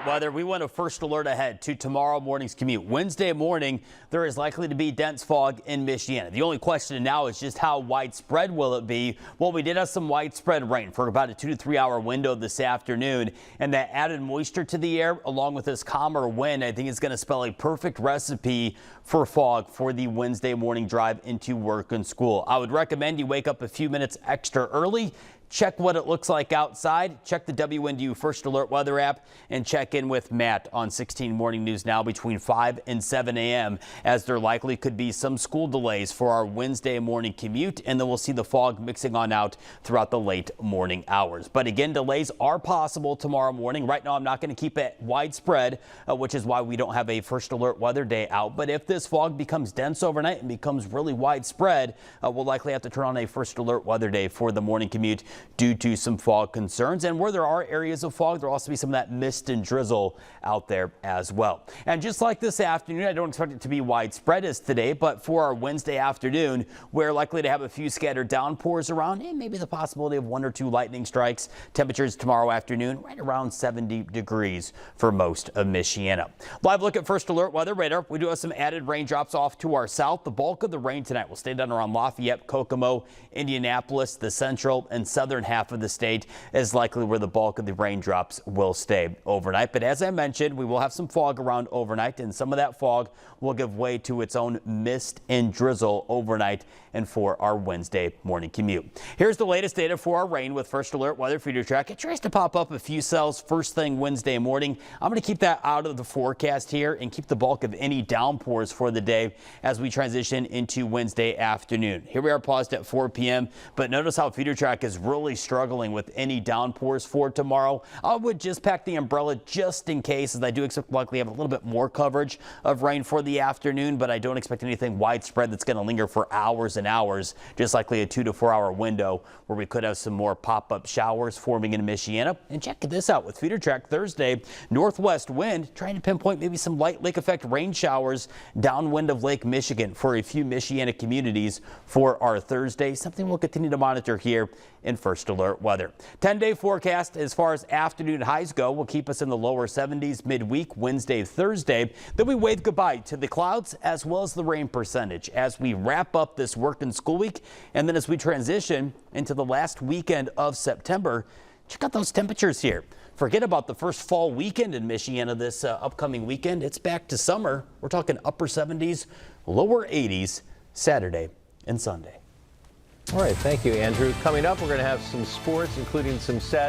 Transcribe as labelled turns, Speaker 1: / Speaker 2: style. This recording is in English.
Speaker 1: weather. We went a first alert ahead to tomorrow morning's commute. Wednesday morning, there is likely to be dense fog in Michiana. The only question now is just how widespread will it be? Well, we did have some widespread rain for about a 2 to 3 hour window this afternoon, and that added moisture to the air along with this calmer wind, I think is going to spell a perfect recipe for fog for the Wednesday morning drive into work and school. I would recommend you wake up a few minutes extra early. Check what it looks like outside. Check the WNDU First Alert weather app and check in with Matt on 16 Morning News now between 5 and 7 a.m. as there likely could be some school delays for our Wednesday morning commute, and then we'll see the fog mixing on out throughout the late morning hours. But again, delays are possible tomorrow morning. Right now, I'm not going to keep it widespread, which is why we don't have a First Alert weather day out. But if this fog becomes dense overnight and becomes really widespread, we'll likely have to turn on a First Alert weather day for the morning commute due to some fog concerns. And where there are areas of fog, there'll also be some of that mist and drizzle out there as well. And just like this afternoon, I don't expect it to be widespread as today, but for our Wednesday afternoon, we're likely to have a few scattered downpours around and maybe the possibility of 1 or 2 lightning strikes. Temperatures tomorrow afternoon right around 70 degrees for most of Michiana. Live look at First Alert weather radar. We do have some added raindrops off to our south. The bulk of the rain tonight will stay down around Lafayette, Kokomo, Indianapolis, the central and southern half of the state is likely where the bulk of the raindrops will stay overnight. But as I mentioned, we will have some fog around overnight, and some of that fog will give way to its own mist and drizzle overnight and for our Wednesday morning commute. Here's the latest data for our rain with First Alert Weather Future Track. It tries to pop up a few cells first thing Wednesday morning. I'm going to keep that out of the forecast here and keep the bulk of any downpours for the day as we transition into Wednesday afternoon. Here we are paused at 4 p.m. But notice how Future Track is really struggling with any downpours for tomorrow. I would just pack the umbrella just in case, as I do expect likely have a little bit more coverage of rain for the afternoon, but I don't expect anything widespread that's going to linger for hours and hours. Just likely a 2 to 4 hour window where we could have some more pop-up showers forming in Michiana. And check this out with Future Track Thursday, northwest wind trying to pinpoint maybe some light lake effect rain showers downwind of Lake Michigan for a few Michiana communities for our Thursday. Something we'll continue to monitor here in First Alert weather. 10-day forecast as far as afternoon highs go will keep us in the lower 70s midweek Wednesday, Thursday. Then we wave goodbye to the clouds as well as the rain percentage as we wrap up this work and school week. And then as we transition into the last weekend of September, check out those temperatures here. Forget about the first fall weekend in Michiana this upcoming weekend. It's back to summer. We're talking upper 70s, lower 80s Saturday and Sunday.
Speaker 2: All right, thank you, Andrew. Coming up, we're going to have some sports, including some Saturday.